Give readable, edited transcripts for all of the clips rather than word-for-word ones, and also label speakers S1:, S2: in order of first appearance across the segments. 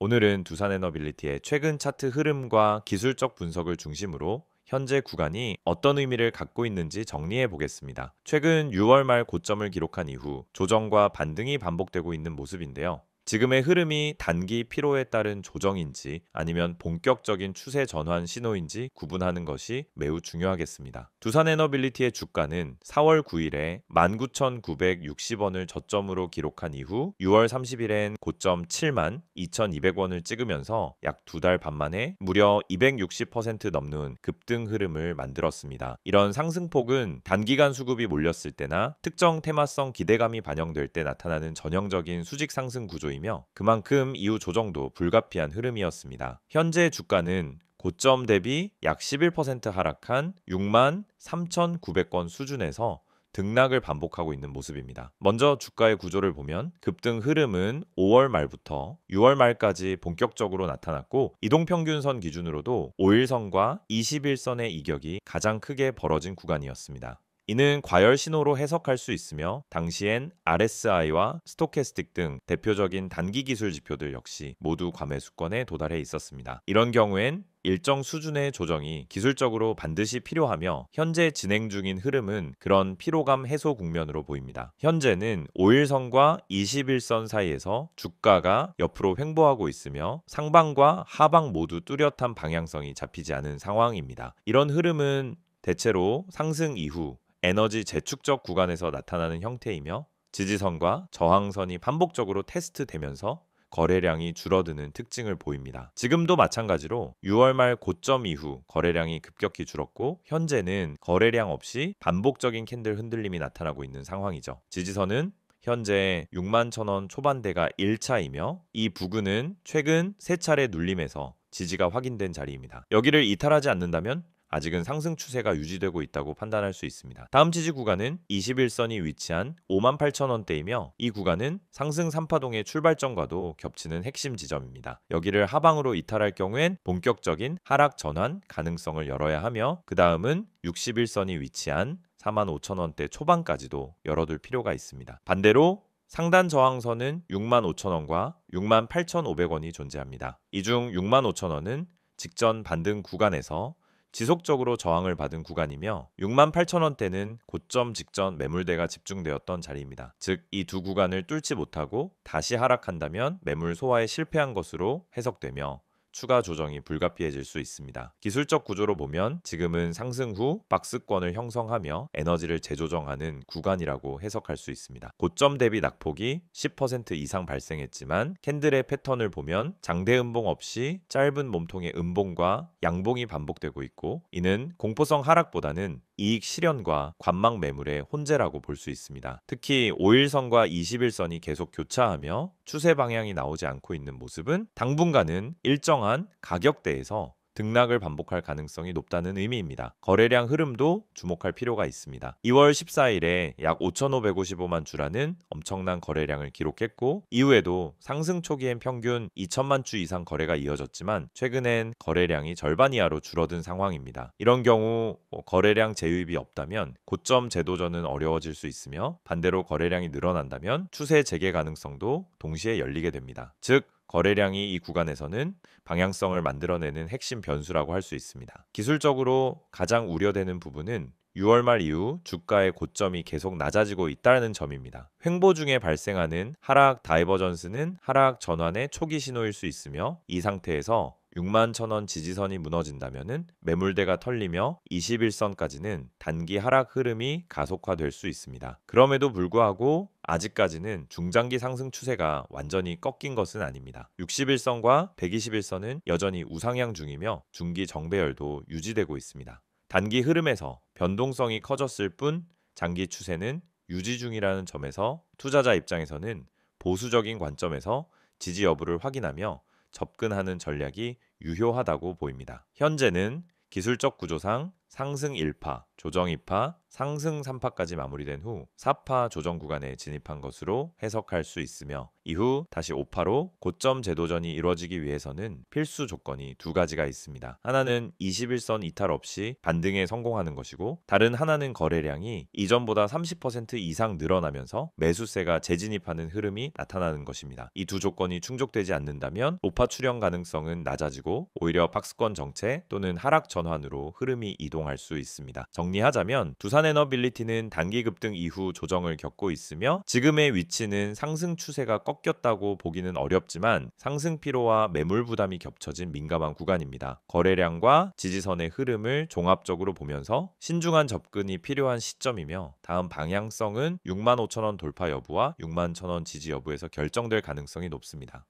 S1: 오늘은 두산에너빌리티의 최근 차트 흐름과 기술적 분석을 중심으로 현재 구간이 어떤 의미를 갖고 있는지 정리해 보겠습니다. 최근 6월 말 고점을 기록한 이후 조정과 반등이 반복되고 있는 모습인데요. 지금의 흐름이 단기 피로에 따른 조정인지 아니면 본격적인 추세 전환 신호인지 구분하는 것이 매우 중요하겠습니다. 두산에너빌리티의 주가는 4월 9일에 19,960원을 저점으로 기록한 이후 6월 30일엔 고점 7만 2,200원을 찍으면서 약 2달 반 만에 무려 260% 넘는 급등 흐름을 만들었습니다. 이런 상승폭은 단기간 수급이 몰렸을 때나 특정 테마성 기대감이 반영될 때 나타나는 전형적인 수직 상승 구조이며 그만큼 이후 조정도 불가피한 흐름이었습니다. 현재 주가는 고점 대비 약 11% 하락한 6만 3,900원 수준에서 등락을 반복하고 있는 모습입니다. 먼저 주가의 구조를 보면 급등 흐름은 5월 말부터 6월 말까지 본격적으로 나타났고 이동평균선 기준으로도 5일선과 21선의 이격이 가장 크게 벌어진 구간이었습니다. 이는 과열 신호로 해석할 수 있으며 당시엔 RSI와 스토캐스틱 등 대표적인 단기 기술 지표들 역시 모두 과매수권에 도달해 있었습니다. 이런 경우엔 일정 수준의 조정이 기술적으로 반드시 필요하며 현재 진행 중인 흐름은 그런 피로감 해소 국면으로 보입니다. 현재는 5일선과 21선 사이에서 주가가 옆으로 횡보하고 있으며 상방과 하방 모두 뚜렷한 방향성이 잡히지 않은 상황입니다. 이런 흐름은 대체로 상승 이후 에너지 재축적 구간에서 나타나는 형태이며 지지선과 저항선이 반복적으로 테스트되면서 거래량이 줄어드는 특징을 보입니다. 지금도 마찬가지로 6월 말 고점 이후 거래량이 급격히 줄었고 현재는 거래량 없이 반복적인 캔들 흔들림이 나타나고 있는 상황이죠. 지지선은 현재 6만 1,000원 초반대가 1차이며 이 부근은 최근 3차례 눌림에서 지지가 확인된 자리입니다. 여기를 이탈하지 않는다면 아직은 상승 추세가 유지되고 있다고 판단할 수 있습니다. 다음 지지 구간은 21선이 위치한 58,000원대이며 이 구간은 상승 3파동의 출발점과도 겹치는 핵심 지점입니다. 여기를 하방으로 이탈할 경우엔 본격적인 하락 전환 가능성을 열어야 하며 그 다음은 61선이 위치한 45,000원대 초반까지도 열어둘 필요가 있습니다. 반대로 상단 저항선은 65,000원과 68,500원이 존재합니다. 이 중 65,000원은 직전 반등 구간에서 지속적으로 저항을 받은 구간이며 68,000원대는 고점 직전 매물대가 집중되었던 자리입니다. 즉, 이 두 구간을 뚫지 못하고 다시 하락한다면 매물 소화에 실패한 것으로 해석되며 추가 조정이 불가피해질 수 있습니다. 기술적 구조로 보면 지금은 상승 후 박스권을 형성하며 에너지를 재조정하는 구간이라고 해석할 수 있습니다. 고점 대비 낙폭이 10% 이상 발생했지만 캔들의 패턴을 보면 장대 음봉 없이 짧은 몸통의 음봉과 양봉이 반복되고 있고 이는 공포성 하락보다는 이익 실현과 관망 매물의 혼재라고 볼 수 있습니다. 특히 5일선과 21선이 계속 교차하며 추세 방향이 나오지 않고 있는 모습은 당분간은 일정한 가격대에서 등락을 반복할 가능성이 높다는 의미입니다. 거래량 흐름도 주목할 필요가 있습니다. 2월 14일에 약 5,555만 주라는 엄청난 거래량을 기록했고 이후에도 상승 초기엔 평균 2천만 주 이상 거래가 이어졌지만 최근엔 거래량이 절반 이하로 줄어든 상황입니다. 이런 경우 거래량 재유입이 없다면 고점 재도전은 어려워질 수 있으며 반대로 거래량이 늘어난다면 추세 재개 가능성도 동시에 열리게 됩니다. 즉 거래량이 이 구간에서는 방향성을 만들어내는 핵심 변수라고 할 수 있습니다. 기술적으로 가장 우려되는 부분은 6월 말 이후 주가의 고점이 계속 낮아지고 있다는 점입니다. 횡보 중에 발생하는 하락 다이버전스는 하락 전환의 초기 신호일 수 있으며 이 상태에서 61,000원 지지선이 무너진다면 매물대가 털리며 21선까지는 단기 하락 흐름이 가속화될 수 있습니다. 그럼에도 불구하고 아직까지는 중장기 상승 추세가 완전히 꺾인 것은 아닙니다. 61선과 121선은 여전히 우상향 중이며 중기 정배열도 유지되고 있습니다. 단기 흐름에서 변동성이 커졌을 뿐 장기 추세는 유지 중이라는 점에서 투자자 입장에서는 보수적인 관점에서 지지 여부를 확인하며 접근하는 전략이 유효하다고 보입니다. 현재는 기술적 구조상 상승 일파, 조정 2파, 상승 3파까지 마무리된 후 4파 조정 구간에 진입한 것으로 해석할 수 있으며 이후 다시 5파로 고점 재도전이 이루어지기 위해서는 필수 조건이 두 가지가 있습니다. 하나는 21선 이탈 없이 반등에 성공하는 것이고 다른 하나는 거래량이 이전보다 30% 이상 늘어나면서 매수세가 재진입하는 흐름이 나타나는 것입니다. 이 두 조건이 충족되지 않는다면 5파 출현 가능성은 낮아지고 오히려 박스권 정체 또는 하락 전환으로 흐름이 이동할 수 있습니다. 정리하자면 두산에너빌리티는 단기 급등 이후 조정을 겪고 있으며 지금의 위치는 상승 추세가 꺾였다고 보기는 어렵지만 상승 피로와 매물 부담이 겹쳐진 민감한 구간입니다. 거래량과 지지선의 흐름을 종합적으로 보면서 신중한 접근이 필요한 시점이며 다음 방향성은 65,000원 돌파 여부와 61,000원 지지 여부에서 결정될 가능성이 높습니다.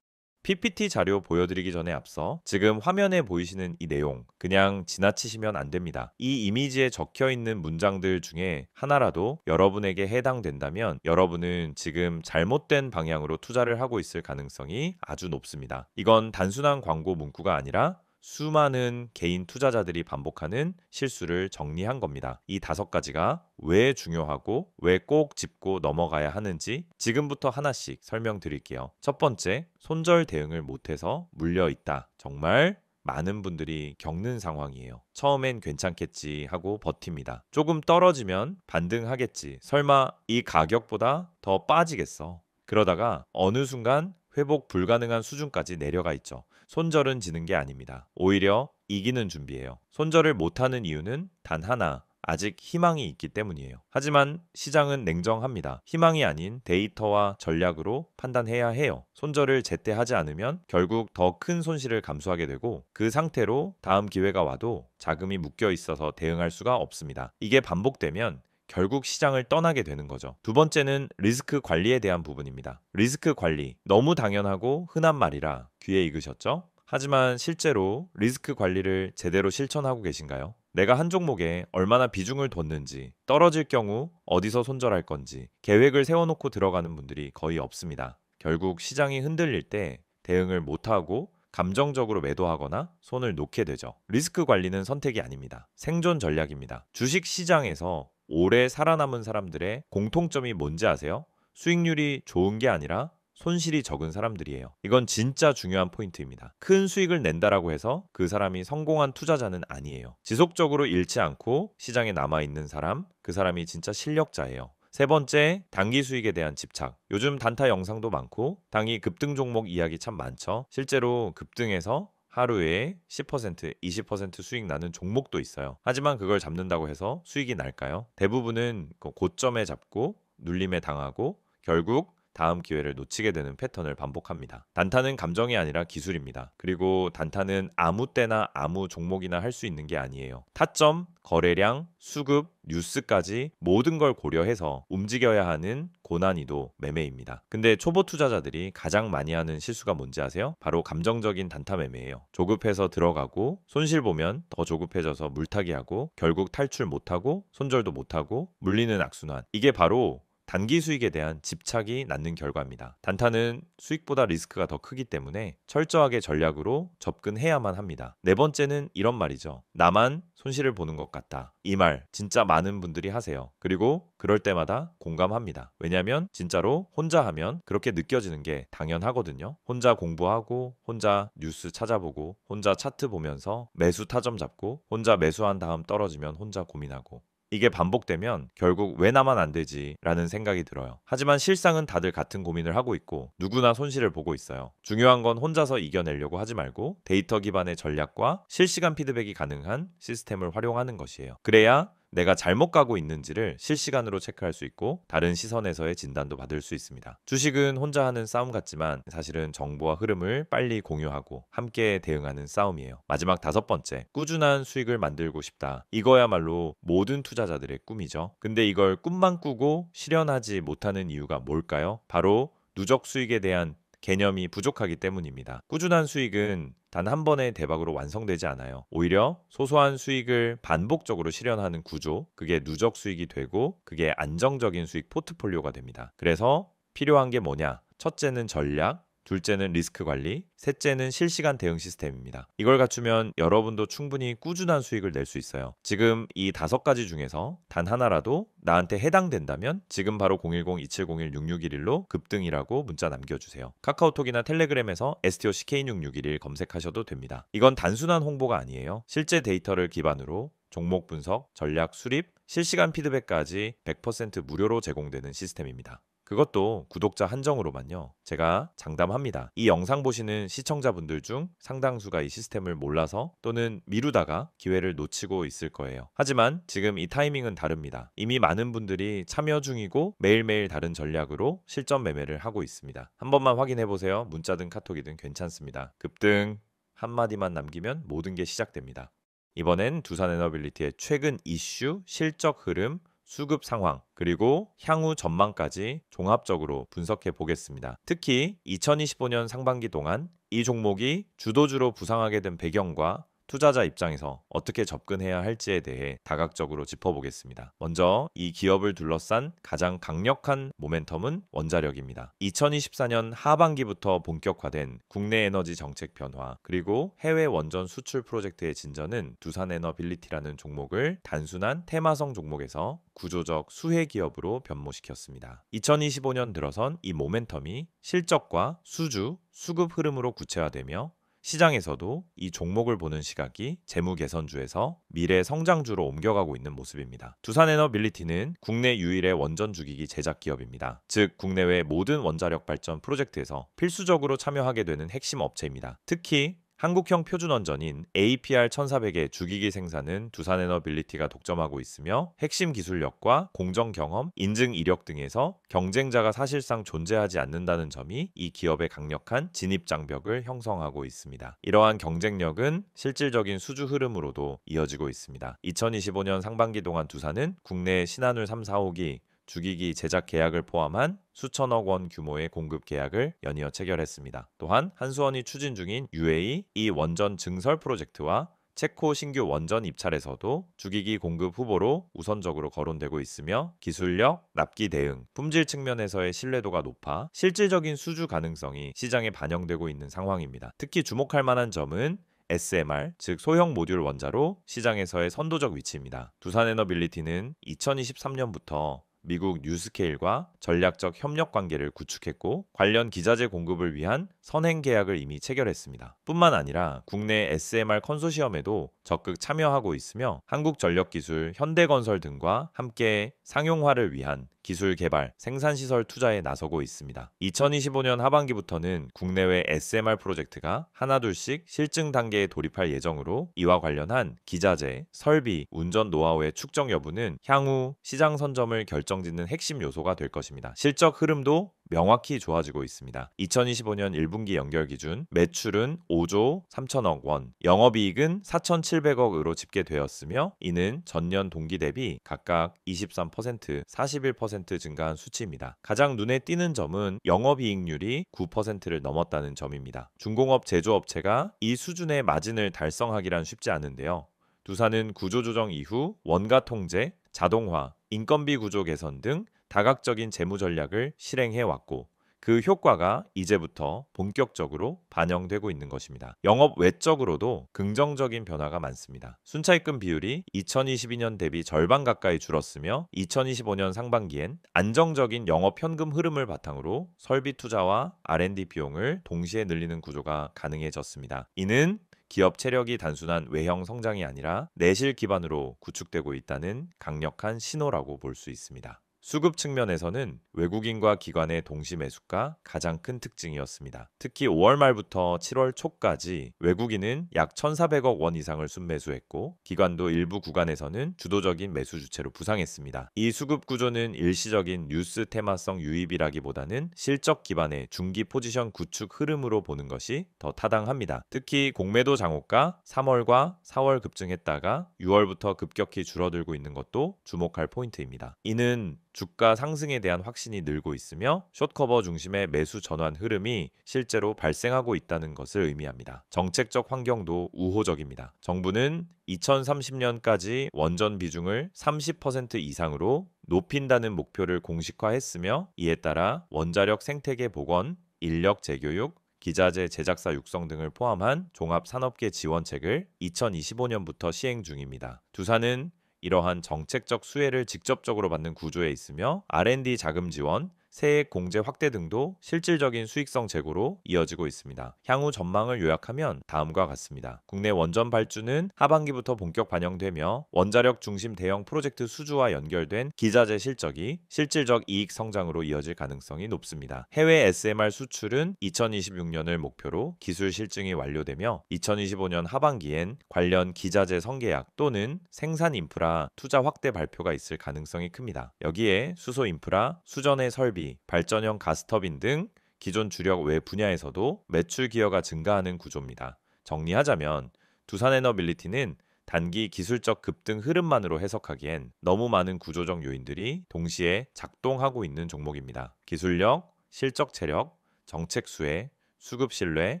S1: PPT 자료 보여드리기 전에 앞서 지금 화면에 보이시는 이 내용 그냥 지나치시면 안 됩니다. 이 이미지에 적혀 있는 문장들 중에 하나라도 여러분에게 해당된다면 여러분은 지금 잘못된 방향으로 투자를 하고 있을 가능성이 아주 높습니다. 이건 단순한 광고 문구가 아니라 수많은 개인 투자자들이 반복하는 실수를 정리한 겁니다. 이 5가지가 왜 중요하고 왜 꼭 짚고 넘어가야 하는지 지금부터 하나씩 설명드릴게요. 첫 번째, 손절 대응을 못해서 물려있다. 정말 많은 분들이 겪는 상황이에요. 처음엔 괜찮겠지 하고 버팁니다. 조금 떨어지면 반등하겠지. 설마 이 가격보다 더 빠지겠어. 그러다가 어느 순간 회복 불가능한 수준까지 내려가 있죠. 손절은 지는 게 아닙니다. 오히려 이기는 준비예요. 손절을 못하는 이유는 단 하나, 아직 희망이 있기 때문이에요. 하지만 시장은 냉정합니다. 희망이 아닌 데이터와 전략으로 판단해야 해요. 손절을 제때 하지 않으면 결국 더 큰 손실을 감수하게 되고 그 상태로 다음 기회가 와도 자금이 묶여 있어서 대응할 수가 없습니다. 이게 반복되면 결국 시장을 떠나게 되는 거죠. 두 번째는 리스크 관리에 대한 부분입니다. 리스크 관리, 너무 당연하고 흔한 말이라 귀에 익으셨죠? 하지만 실제로 리스크 관리를 제대로 실천하고 계신가요? 내가 한 종목에 얼마나 비중을 뒀는지, 떨어질 경우 어디서 손절할 건지 계획을 세워놓고 들어가는 분들이 거의 없습니다. 결국 시장이 흔들릴 때 대응을 못하고 감정적으로 매도하거나 손을 놓게 되죠. 리스크 관리는 선택이 아닙니다. 생존 전략입니다. 주식 시장에서 오래 살아남은 사람들의 공통점이 뭔지 아세요? 수익률이 좋은 게 아니라 손실이 적은 사람들이에요. 이건 진짜 중요한 포인트입니다. 큰 수익을 낸다라고 해서 그 사람이 성공한 투자자는 아니에요. 지속적으로 잃지 않고 시장에 남아있는 사람, 그 사람이 진짜 실력자예요. 세 번째, 단기 수익에 대한 집착. 요즘 단타 영상도 많고 단기 급등 종목 이야기 참 많죠. 실제로 급등해서 하루에 10%, 20% 수익 나는 종목도 있어요. 하지만 그걸 잡는다고 해서 수익이 날까요? 대부분은 고점에 잡고 눌림에 당하고 결국 다음 기회를 놓치게 되는 패턴을 반복합니다. 단타는 감정이 아니라 기술입니다. 그리고 단타는 아무 때나 아무 종목이나 할 수 있는 게 아니에요. 타점, 거래량, 수급, 뉴스까지 모든 걸 고려해서 움직여야 하는 고난이도 매매입니다. 근데 초보 투자자들이 가장 많이 하는 실수가 뭔지 아세요? 바로 감정적인 단타 매매예요. 조급해서 들어가고 손실 보면 더 조급해져서 물타기 하고 결국 탈출 못하고 손절도 못하고 물리는 악순환. 이게 바로 단기 수익에 대한 집착이 낳는 결과입니다. 단타는 수익보다 리스크가 더 크기 때문에 철저하게 전략으로 접근해야만 합니다. 네 번째는 이런 말이죠. 나만 손실을 보는 것 같다. 이 말 진짜 많은 분들이 하세요. 그리고 그럴 때마다 공감합니다. 왜냐하면 진짜로 혼자 하면 그렇게 느껴지는 게 당연하거든요. 혼자 공부하고 혼자 뉴스 찾아보고 혼자 차트 보면서 매수 타점 잡고 혼자 매수한 다음 떨어지면 혼자 고민하고 이게 반복되면 결국 왜 나만 안 되지? 라는 생각이 들어요. 하지만 실상은 다들 같은 고민을 하고 있고 누구나 손실을 보고 있어요. 중요한 건 혼자서 이겨내려고 하지 말고 데이터 기반의 전략과 실시간 피드백이 가능한 시스템을 활용하는 것이에요. 그래야 내가 잘못 가고 있는지를 실시간으로 체크할 수 있고 다른 시선에서의 진단도 받을 수 있습니다. 주식은 혼자 하는 싸움 같지만 사실은 정보와 흐름을 빨리 공유하고 함께 대응하는 싸움이에요. 마지막 5번째, 꾸준한 수익을 만들고 싶다. 이거야말로 모든 투자자들의 꿈이죠. 근데 이걸 꿈만 꾸고 실현하지 못하는 이유가 뭘까요? 바로 누적 수익에 대한 개념이 부족하기 때문입니다. 꾸준한 수익은 단 한 번의 대박으로 완성되지 않아요. 오히려 소소한 수익을 반복적으로 실현하는 구조, 그게 누적 수익이 되고 그게 안정적인 수익 포트폴리오가 됩니다. 그래서 필요한 게 뭐냐? 첫째는 전략, 둘째는 리스크 관리, 셋째는 실시간 대응 시스템입니다. 이걸 갖추면 여러분도 충분히 꾸준한 수익을 낼 수 있어요. 지금 이 5가지 중에서 단 하나라도 나한테 해당된다면 지금 바로 010-2701-6611로 급등이라고 문자 남겨주세요. 카카오톡이나 텔레그램에서 STOCK6611 검색하셔도 됩니다. 이건 단순한 홍보가 아니에요. 실제 데이터를 기반으로 종목 분석, 전략 수립, 실시간 피드백까지 100% 무료로 제공되는 시스템입니다. 그것도 구독자 한정으로만요. 제가 장담합니다. 이 영상 보시는 시청자분들 중 상당수가 이 시스템을 몰라서 또는 미루다가 기회를 놓치고 있을 거예요. 하지만 지금 이 타이밍은 다릅니다. 이미 많은 분들이 참여 중이고 매일매일 다른 전략으로 실전 매매를 하고 있습니다. 한 번만 확인해 보세요. 문자든 카톡이든 괜찮습니다. 급등 한마디만 남기면 모든 게 시작됩니다. 이번엔 두산에너빌리티의 최근 이슈, 실적 흐름, 수급 상황, 그리고 향후 전망까지 종합적으로 분석해 보겠습니다. 특히 2025년 상반기 동안 이 종목이 주도주로 부상하게 된 배경과 투자자 입장에서 어떻게 접근해야 할지에 대해 다각적으로 짚어보겠습니다. 먼저 이 기업을 둘러싼 가장 강력한 모멘텀은 원자력입니다. 2024년 하반기부터 본격화된 국내 에너지 정책 변화, 그리고 해외 원전 수출 프로젝트의 진전은 두산에너빌리티라는 종목을 단순한 테마성 종목에서 구조적 수혜 기업으로 변모시켰습니다. 2025년 들어선 이 모멘텀이 실적과 수주, 수급 흐름으로 구체화되며 시장에서도 이 종목을 보는 시각이 재무 개선주에서 미래 성장주로 옮겨가고 있는 모습입니다. 두산에너빌리티는 국내 유일의 원전 주기기 제작 기업입니다. 즉 국내외 모든 원자력 발전 프로젝트에서 필수적으로 참여하게 되는 핵심 업체입니다. 특히 한국형 표준원전인 APR 1400의 주기기 생산은 두산에너빌리티가 독점하고 있으며 핵심 기술력과 공정 경험, 인증 이력 등에서 경쟁자가 사실상 존재하지 않는다는 점이 이 기업의 강력한 진입 장벽을 형성하고 있습니다. 이러한 경쟁력은 실질적인 수주 흐름으로도 이어지고 있습니다. 2025년 상반기 동안 두산은 국내 신한울 3, 4호기 주기기 제작 계약을 포함한 수천억 원 규모의 공급 계약을 연이어 체결했습니다. 또한 한수원이 추진 중인 UAE 이 원전 증설 프로젝트와 체코 신규 원전 입찰에서도 주기기 공급 후보로 우선적으로 거론되고 있으며 기술력, 납기 대응, 품질 측면에서의 신뢰도가 높아 실질적인 수주 가능성이 시장에 반영되고 있는 상황입니다. 특히 주목할 만한 점은 SMR, 즉 소형 모듈 원자로 시장에서의 선도적 위치입니다. 두산에너빌리티는 2023년부터 미국 뉴스케일과 전략적 협력 관계를 구축했고 관련 기자재 공급을 위한 선행 계약을 이미 체결했습니다. 뿐만 아니라 국내 SMR 컨소시엄에도 적극 참여하고 있으며 한국전력기술, 현대건설 등과 함께 상용화를 위한 기술 개발, 생산시설 투자에 나서고 있습니다. 2025년 하반기부터는 국내외 SMR 프로젝트가 하나둘씩 실증 단계에 돌입할 예정으로 이와 관련한 기자재, 설비, 운전 노하우의 축적 여부는 향후 시장 선점을 결정짓는 핵심 요소가 될 것입니다. 실적 흐름도 명확히 좋아지고 있습니다. 2025년 1분기 연결 기준 매출은 5조 3천억 원, 영업이익은 4,700억으로 집계되었으며 이는 전년 동기 대비 각각 23%, 41% 증가한 수치입니다. 가장 눈에 띄는 점은 영업이익률이 9%를 넘었다는 점입니다. 중공업 제조업체가 이 수준의 마진을 달성하기란 쉽지 않은데요. 두산은 구조조정 이후 원가 통제, 자동화, 인건비 구조 개선 등 다각적인 재무 전략을 실행해 왔고 그 효과가 이제부터 본격적으로 반영되고 있는 것입니다. 영업 외적으로도 긍정적인 변화가 많습니다. 순차입금 비율이 2022년 대비 절반 가까이 줄었으며 2025년 상반기엔 안정적인 영업 현금 흐름을 바탕으로 설비 투자와 R&D 비용을 동시에 늘리는 구조가 가능해졌습니다. 이는 기업 체력이 단순한 외형 성장이 아니라 내실 기반으로 구축되고 있다는 강력한 신호라고 볼 수 있습니다. 수급 측면에서는 외국인과 기관의 동시 매수가 가장 큰 특징이었습니다. 특히 5월 말부터 7월 초까지 외국인은 약 1,400억 원 이상을 순매수했고 기관도 일부 구간에서는 주도적인 매수 주체로 부상했습니다. 이 수급 구조는 일시적인 뉴스 테마성 유입이라기보다는 실적 기반의 중기 포지션 구축 흐름으로 보는 것이 더 타당합니다. 특히 공매도 장호가 3월과 4월 급증했다가 6월부터 급격히 줄어들고 있는 것도 주목할 포인트입니다. 이는 주가 상승에 대한 확신이 늘고 있으며 숏커버 중심의 매수 전환 흐름이 실제로 발생하고 있다는 것을 의미합니다. 정책적 환경도 우호적입니다. 정부는 2030년까지 원전 비중을 30% 이상으로 높인다는 목표를 공식화했으며 이에 따라 원자력 생태계 복원, 인력 재교육, 기자재 제작사 육성 등을 포함한 종합산업계 지원책을 2025년부터 시행 중입니다. 두산은 이러한 정책적 수혜를 직접적으로 받는 구조에 있으며 R&D 자금 지원, 세액 공제 확대 등도 실질적인 수익성 제고로 이어지고 있습니다. 향후 전망을 요약하면 다음과 같습니다. 국내 원전 발주는 하반기부터 본격 반영되며 원자력 중심 대형 프로젝트 수주와 연결된 기자재 실적이 실질적 이익 성장으로 이어질 가능성이 높습니다. 해외 SMR 수출은 2026년을 목표로 기술 실증이 완료되며 2025년 하반기엔 관련 기자재 성계약 또는 생산 인프라 투자 확대 발표가 있을 가능성이 큽니다. 여기에 수소 인프라, 수전의 설비, 발전형 가스터빈 등 기존 주력 외 분야에서도 매출 기여가 증가하는 구조입니다. 정리하자면 두산에너빌리티는 단기 기술적 급등 흐름만으로 해석하기엔 너무 많은 구조적 요인들이 동시에 작동하고 있는 종목입니다. 기술력, 실적 체력, 정책 수혜, 수급 신뢰,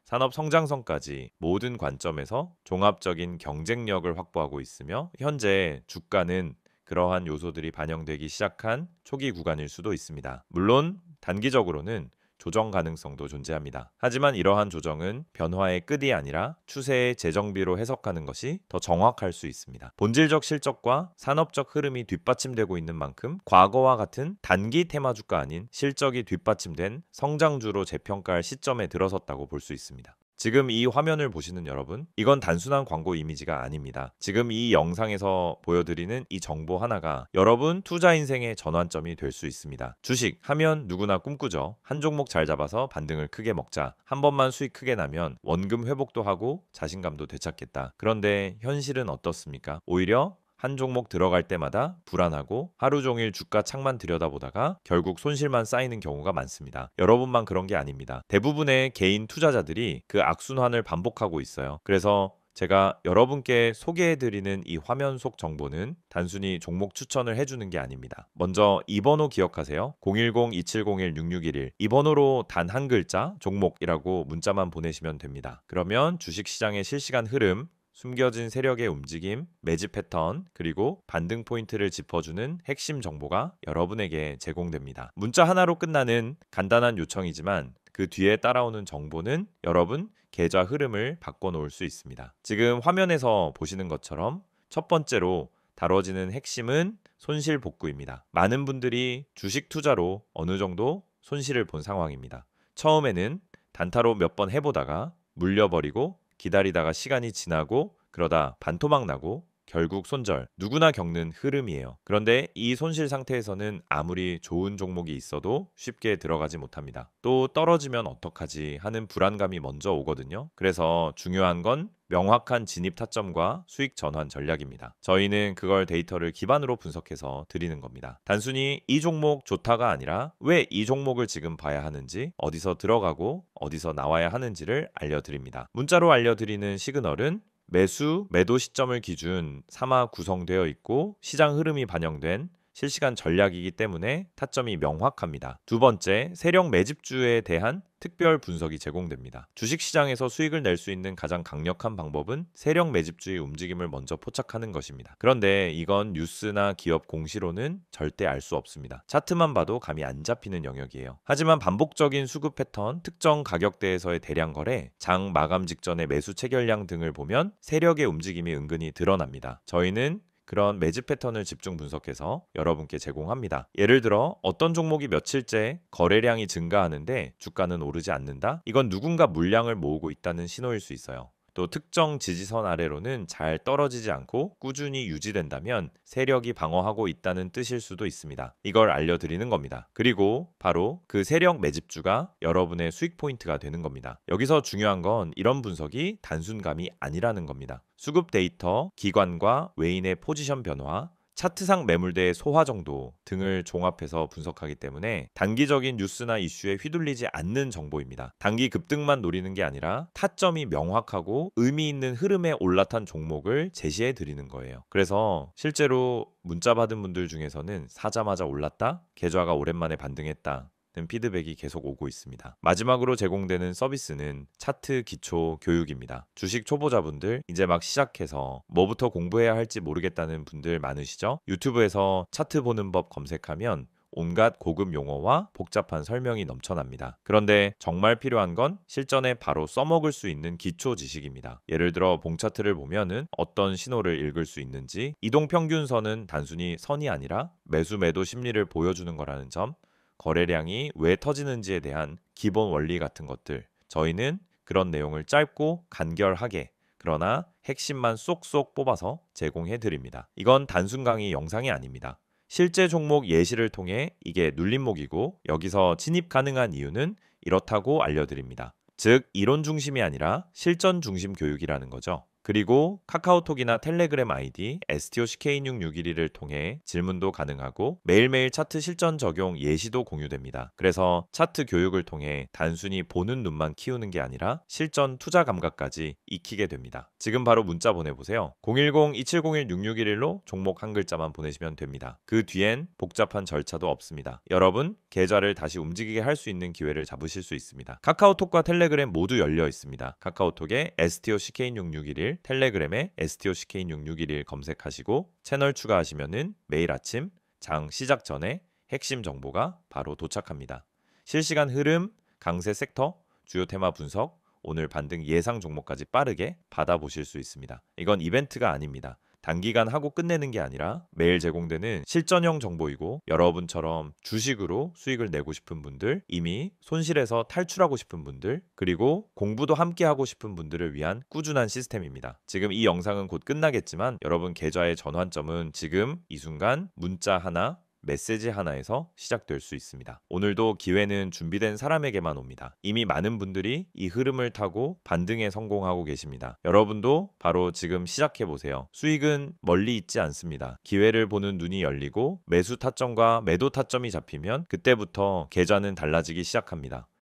S1: 산업 성장성까지 모든 관점에서 종합적인 경쟁력을 확보하고 있으며 현재 주가는 그러한 요소들이 반영되기 시작한 초기 구간일 수도 있습니다. 물론 단기적으로는 조정 가능성도 존재합니다. 하지만 이러한 조정은 변화의 끝이 아니라 추세의 재정비로 해석하는 것이 더 정확할 수 있습니다. 본질적 실적과 산업적 흐름이 뒷받침되고 있는 만큼 과거와 같은 단기 테마주가 아닌 실적이 뒷받침된 성장주로 재평가할 시점에 들어섰다고 볼 수 있습니다. 지금 이 화면을 보시는 여러분, 이건 단순한 광고 이미지가 아닙니다. 지금 이 영상에서 보여드리는 이 정보 하나가 여러분 투자 인생의 전환점이 될 수 있습니다. 주식 하면 누구나 꿈꾸죠. 한 종목 잘 잡아서 반등을 크게 먹자. 한 번만 수익 크게 나면 원금 회복도 하고 자신감도 되찾겠다. 그런데 현실은 어떻습니까? 오히려 한 종목 들어갈 때마다 불안하고 하루 종일 주가 창만 들여다보다가 결국 손실만 쌓이는 경우가 많습니다. 여러분만 그런 게 아닙니다. 대부분의 개인 투자자들이 그 악순환을 반복하고 있어요. 그래서 제가 여러분께 소개해드리는 이 화면 속 정보는 단순히 종목 추천을 해주는 게 아닙니다. 먼저 이 번호 기억하세요. 010-2701-6611 이 번호로 단 한 글자 종목이라고 문자만 보내시면 됩니다. 그러면 주식시장의 실시간 흐름, 숨겨진 세력의 움직임, 매집 패턴, 그리고 반등 포인트를 짚어주는 핵심 정보가 여러분에게 제공됩니다. 문자 하나로 끝나는 간단한 요청이지만 그 뒤에 따라오는 정보는 여러분 계좌 흐름을 바꿔놓을 수 있습니다. 지금 화면에서 보시는 것처럼 첫 번째로 다뤄지는 핵심은 손실 복구입니다. 많은 분들이 주식 투자로 어느 정도 손실을 본 상황입니다. 처음에는 단타로 몇 번 해보다가 물려버리고 기다리다가 시간이 지나고 그러다 반토막 나고 결국 손절, 누구나 겪는 흐름이에요. 그런데 이 손실 상태에서는 아무리 좋은 종목이 있어도 쉽게 들어가지 못합니다. 또 떨어지면 어떡하지 하는 불안감이 먼저 오거든요. 그래서 중요한 건 명확한 진입 타점과 수익 전환 전략입니다. 저희는 그걸 데이터를 기반으로 분석해서 드리는 겁니다. 단순히 이 종목 좋다가 아니라 왜 이 종목을 지금 봐야 하는지, 어디서 들어가고 어디서 나와야 하는지를 알려드립니다. 문자로 알려드리는 시그널은 매수, 매도 시점을 기준 3화 구성되어 있고 시장 흐름이 반영된 실시간 전략이기 때문에 타점이 명확합니다. 두 번째, 세력 매집주에 대한 특별 분석이 제공됩니다. 주식시장에서 수익을 낼 수 있는 가장 강력한 방법은 세력 매집주의 움직임을 먼저 포착하는 것입니다. 그런데 이건 뉴스나 기업 공시로는 절대 알 수 없습니다. 차트만 봐도 감이 안 잡히는 영역이에요. 하지만 반복적인 수급 패턴, 특정 가격대에서의 대량 거래, 장 마감 직전의 매수 체결량 등을 보면 세력의 움직임이 은근히 드러납니다. 저희는 그런 매집 패턴을 집중 분석해서 여러분께 제공합니다. 예를 들어 어떤 종목이 며칠째 거래량이 증가하는데 주가는 오르지 않는다? 이건 누군가 물량을 모으고 있다는 신호일 수 있어요. 또 특정 지지선 아래로는 잘 떨어지지 않고 꾸준히 유지된다면 세력이 방어하고 있다는 뜻일 수도 있습니다. 이걸 알려드리는 겁니다. 그리고 바로 그 세력 매집주가 여러분의 수익 포인트가 되는 겁니다. 여기서 중요한 건 이런 분석이 단순감이 아니라는 겁니다. 수급 데이터, 기관과 외인의 포지션 변화, 차트상 매물대의 소화 정도 등을 종합해서 분석하기 때문에 단기적인 뉴스나 이슈에 휘둘리지 않는 정보입니다. 단기 급등만 노리는 게 아니라 타점이 명확하고 의미 있는 흐름에 올라탄 종목을 제시해 드리는 거예요. 그래서 실제로 문자 받은 분들 중에서는 사자마자 올랐다? 계좌가 오랜만에 반등했다. 피드백이 계속 오고 있습니다. 마지막으로 제공되는 서비스는 차트 기초 교육입니다. 주식 초보자분들 이제 막 시작해서 뭐부터 공부해야 할지 모르겠다는 분들 많으시죠? 유튜브에서 차트 보는 법 검색하면 온갖 고급 용어와 복잡한 설명이 넘쳐납니다. 그런데 정말 필요한 건 실전에 바로 써먹을 수 있는 기초 지식입니다. 예를 들어 봉 차트를 보면은 어떤 신호를 읽을 수 있는지, 이동평균선은 단순히 선이 아니라 매수 매도 심리를 보여주는 거라는 점, 거래량이 왜 터지는지에 대한 기본 원리 같은 것들, 저희는 그런 내용을 짧고 간결하게 그러나 핵심만 쏙쏙 뽑아서 제공해 드립니다. 이건 단순 강의 영상이 아닙니다. 실제 종목 예시를 통해 이게 눌림목이고 여기서 진입 가능한 이유는 이렇다고 알려드립니다. 즉 이론 중심이 아니라 실전 중심 교육이라는 거죠. 그리고 카카오톡이나 텔레그램 아이디 STOCK661을 통해 질문도 가능하고 매일매일 차트 실전 적용 예시도 공유됩니다. 그래서 차트 교육을 통해 단순히 보는 눈만 키우는 게 아니라 실전 투자 감각까지 익히게 됩니다. 지금 바로 문자 보내보세요. 010-2701-6611로 종목 한 글자만 보내시면 됩니다. 그 뒤엔 복잡한 절차도 없습니다. 여러분 계좌를 다시 움직이게 할 수 있는 기회를 잡으실 수 있습니다. 카카오톡과 텔레그램 모두 열려 있습니다. 카카오톡에 STOCK661, 텔레그램에 STOCK661 검색하시고 채널 추가하시면은 매일 아침 장 시작 전에 핵심 정보가 바로 도착합니다. 실시간 흐름, 강세 섹터, 주요 테마 분석, 오늘 반등 예상 종목까지 빠르게 받아보실 수 있습니다. 이건 이벤트가 아닙니다. 단기간 하고 끝내는 게 아니라 매일 제공되는 실전형 정보이고 여러분처럼 주식으로 수익을 내고 싶은 분들, 이미 손실에서 탈출하고 싶은 분들, 그리고 공부도 함께 하고 싶은 분들을 위한 꾸준한 시스템입니다. 지금 이 영상은 곧 끝나겠지만 여러분 계좌의 전환점은 지금 이 순간 문자 하나, 메시지 하나에서 시작될 수 있습니다. 오늘도 기회는 준비된 사람에게만 옵니다. 이미 많은 분들이 이 흐름을 타고 반등에 성공하고 계십니다. 여러분도 바로 지금 시작해보세요. 수익은 멀리 있지 않습니다. 기회를 보는 눈이 열리고 매수 타점과 매도 타점이 잡히면 그때부터 계좌는 달라지기 시작합니다.